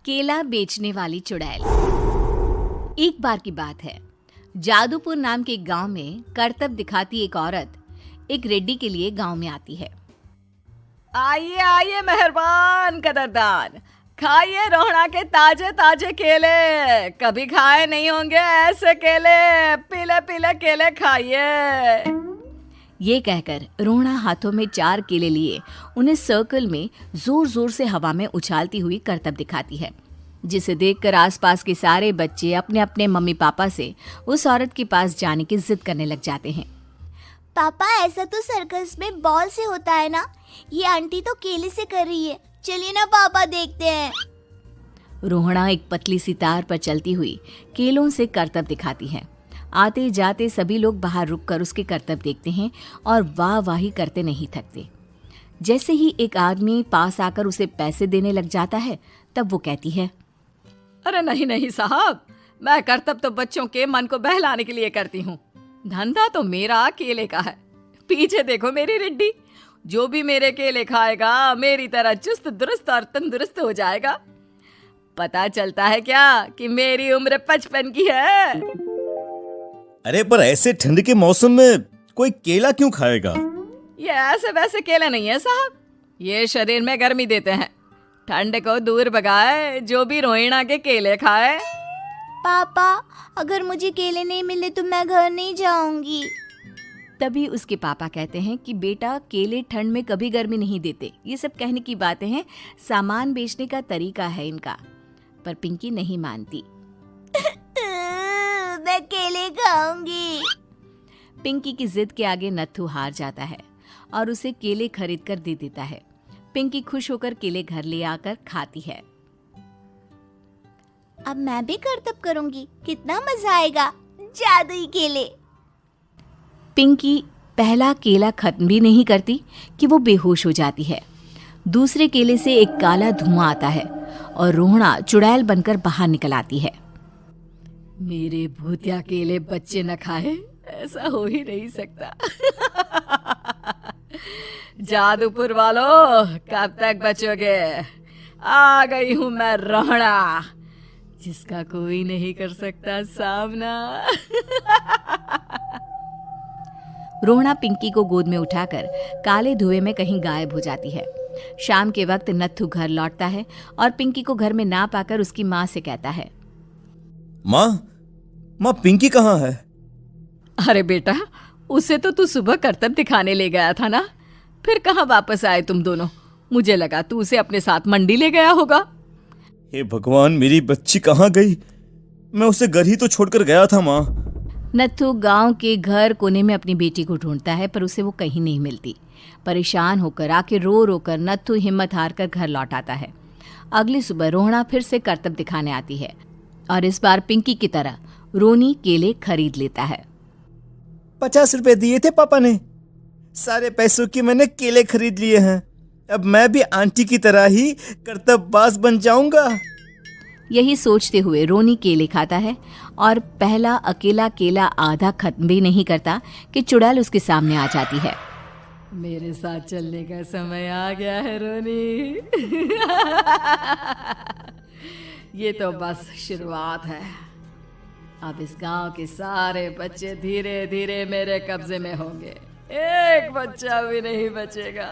केला बेचने वाली चुड़ैल। एक बार की बात है, जादूपुर नाम के एक गांव में करतब दिखाती एक औरत एक रेड्डी के लिए गांव में आती है। आइए आइए मेहरबान कदरदान, खाइए रोहड़ा के ताजे ताजे केले। कभी खाए नहीं होंगे ऐसे केले, पीले पीले केले खाइए। ये कहकर रोहड़ा हाथों में 4 केले लिए उन्हें सर्कल में जोर जोर से हवा में उछालती हुई करतब दिखाती है, जिसे देखकर आसपास के सारे बच्चे अपने अपने मम्मी पापा से उस औरत के पास जाने की जिद करने लग जाते हैं। पापा, ऐसा तो सर्कस में बॉल से होता है ना, ये आंटी तो केले से कर रही है। चलिए ना पापा, देखते हैं। रोहड़ा एक पतली सी तार पर चलती हुई केलों से करतब दिखाती है। आते जाते सभी लोग बाहर रुककर उसके करतब देखते हैं और वाह वाही करते नहीं थकते। जैसे ही एक आदमी पास आकर उसे पैसे देने लग जाता है, तब वो कहती है, अरे नहीं नहीं साहब, मैं करतब तो बच्चों के मन को बहलाने के लिए करती हूँ। धंधा तो मेरा केले का है। पीछे देखो मेरी रिड्डी, जो भी मेरे केले खाएगा मेरी तरह चुस्त दुरुस्त और तंदुरुस्त हो जाएगा। पता चलता है क्या कि मेरी उम्र 55 की है। अरे पर ऐसे ठंड के मौसम में कोई केला क्यों खाएगा? ये ऐसे वैसे केले नहीं है साहब, ये शरीर में गर्मी देते हैं। ठंड को दूर भगाए जो भी रोहिणा के केले खाए। पापा, अगर मुझे केले नहीं मिले तो मैं घर नहीं जाऊंगी। तभी उसके पापा कहते हैं कि बेटा, केले ठंड में कभी गर्मी नहीं देते। ये सब कहने की बातें हैं, सामान बेचने का तरीका है इनका। पर पिंकी नहीं मानती। मैं केले खाऊंगी। पिंकी की जिद के आगे नत्थू हार जाता है और उसे केले खरीद कर दे देता है। पिंकी खुश होकर केले घर ले आकर खाती है। अब मैं भी करतब करूंगी, कितना मजा आएगा। जादुई केले। पिंकी पहला केला खत्म भी नहीं करती कि वो बेहोश हो जाती है। दूसरे केले से एक काला धुआं आता है और रोहड़ा चुड़ैल बनकर बाहर निकल आती है। मेरे भूतिया केले बच्चे न खाए, ऐसा हो ही नहीं सकता। जादूपुर वालों, कब तक बचोगे? आ गई हूं मैं रोहड़ा, जिसका कोई नहीं कर सकता सामना। रोहड़ा पिंकी को गोद में उठाकर काले धुएं में कहीं गायब हो जाती है। शाम के वक्त नत्थू घर लौटता है और पिंकी को घर में ना पाकर उसकी माँ से कहता है, माँ पिंकी कहाँ है? अरे बेटा, उसे तो तू सुबह करतब दिखाने ले गया था ना, फिर कहाँ वापस आए तुम दोनों? मुझे लगा तू उसे अपने साथ मंडी ले गया होगा। हे भगवान, मेरी बच्ची कहाँ गई? मैं उसे घर ही तो छोड़कर गया था माँ। नत्थू गांव के घर कोने में अपनी बेटी को ढूंढता है, पर उसे वो कहीं नहीं मिलती। परेशान होकर आखिर रो रो कर नत्थू हिम्मत हार कर घर लौट आता है। अगली सुबह रोहड़ा फिर से करतब दिखाने आती है और इस बार पिंकी की तरह रोनी केले खरीद लेता है। 50 रुपए दिए थे पापा ने, सारे पैसों की मैंने केले खरीद लिए हैं। अब मैं भी आंटी की तरह ही करतबबाज बन जाऊंगा। यही सोचते हुए रोनी केले खाता है और पहला अकेला केला आधा खत्म भी नहीं करता कि चुड़ैल उसके सामने आ जाती है। मेरे साथ चलने का समय आ गया है रोनी। ये तो बस शुरुआत है। अब इस गांव के सारे बच्चे धीरे धीरे मेरे कब्जे में होंगे, एक बच्चा भी नहीं बचेगा।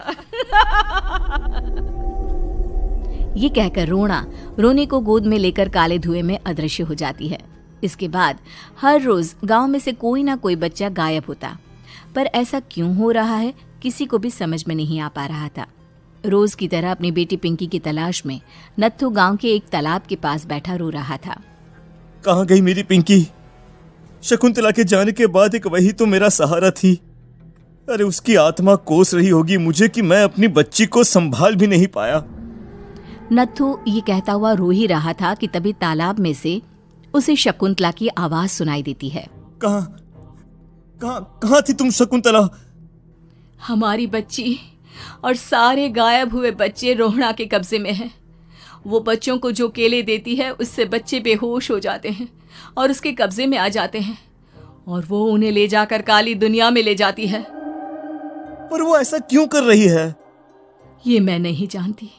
ये कहकर रोना रोनी को गोद में लेकर काले धुएं में अदृश्य हो जाती है। इसके बाद हर रोज गांव में से कोई ना कोई बच्चा गायब होता, पर ऐसा क्यों हो रहा है किसी को भी समझ में नहीं आ पा रहा था। रोज की तरह अपनी बेटी पिंकी की तलाश में नत्थू गांव के एक तालाब के पास बैठा रो रहा था। कहाँ गई मेरी पिंकी? शकुंतला के जाने के बाद एक वही तो मेरा सहारा थी। अरे उसकी आत्मा कोस रही होगी मुझे कि मैं अपनी बच्ची को संभाल भी नहीं पाया। नत्थू ये कहता हुआ रो ही रहा था कि तभी तालाब में से उसे शकुंतला की आवाज सुनाई देती है। कहाँ थी तुम शकुंतला? हमारी बच्ची और सारे गायब हुए बच्चे रोहड़ा के कब्जे में हैं। वो बच्चों को जो केले देती है उससे बच्चे बेहोश हो जाते हैं और उसके कब्जे में आ जाते हैं और वो उन्हें ले जाकर काली दुनिया में ले जाती है। पर वो ऐसा क्यों कर रही है? ये मैं नहीं जानती,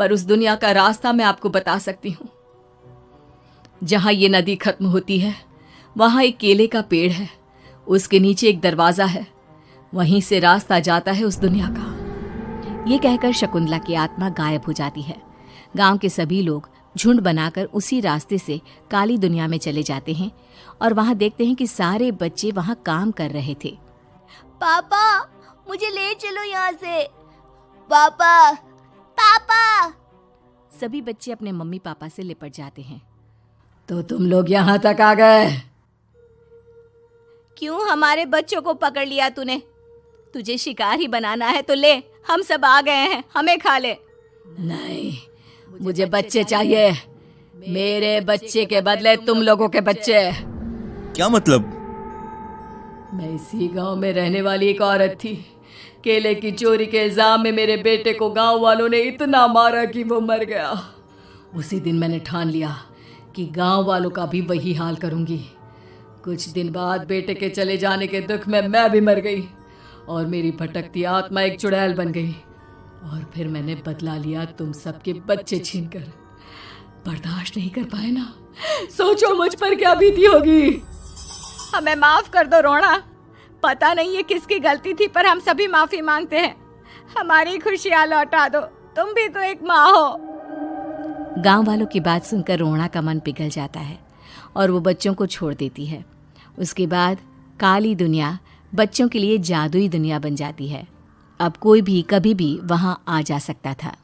पर उस दुनिया का रास्ता मैं आपको बता सकती हूँ। जहां ये नदी खत्म होती है वहां एक केले का पेड़ है, उसके नीचे एक दरवाजा है, वहीं से रास्ता जाता है उस दुनिया का। ये कहकर शकुंतला की आत्मा गायब हो जाती है। गांव के सभी लोग झुंड बनाकर उसी रास्ते से काली दुनिया में चले जाते हैं और वहां देखते हैं कि सारे बच्चे वहां काम कर रहे थे। पापा मुझे ले चलो यहाँ से। पापा पापा। सभी बच्चे अपने मम्मी पापा से लिपट जाते हैं। तो तुम लोग यहां तक आ गए? क्यों हमारे बच्चों को पकड़ लिया तूने? तुझे शिकार ही बनाना है तो ले, हम सब आ गए हैं, हमें खा ले। नहीं, मुझे बच्चे चाहिए। मेरे बच्चे के बदले तुम लोगों के बच्चे। क्या मतलब? मैं इसी गांव में रहने वाली एक औरत थी। केले की चोरी के इल्जाम में मेरे बेटे को गांव वालों ने इतना मारा कि वो मर गया। उसी दिन मैंने ठान लिया कि गांव वालों का भी वही हाल करूंगी। कुछ दिन बाद बेटे के चले जाने के दुख में मैं भी मर गई और मेरी भटकती आत्मा एक चुड़ैल बन गई। और फिर मैंने बदला लिया तुम सबके बच्चे छीनकर। बर्दाश्त नहीं कर पाए ना? सोचो मुझ पर क्या बीती होगी। हमें माफ कर दो रोना। पता नहीं ये किसकी गलती थी, पर हम सभी माफी मांगते हैं। हमारी खुशियां लौटा दो, तुम भी तो एक माँ हो। गांव वालों की बात सुनकर रोना का मन पिघल जाता है और वो बच्चों को छोड़ देती है। उसके बाद काली दुनिया बच्चों के लिए जादुई दुनिया बन जाती है। अब कोई भी कभी भी वहां आ जा सकता था।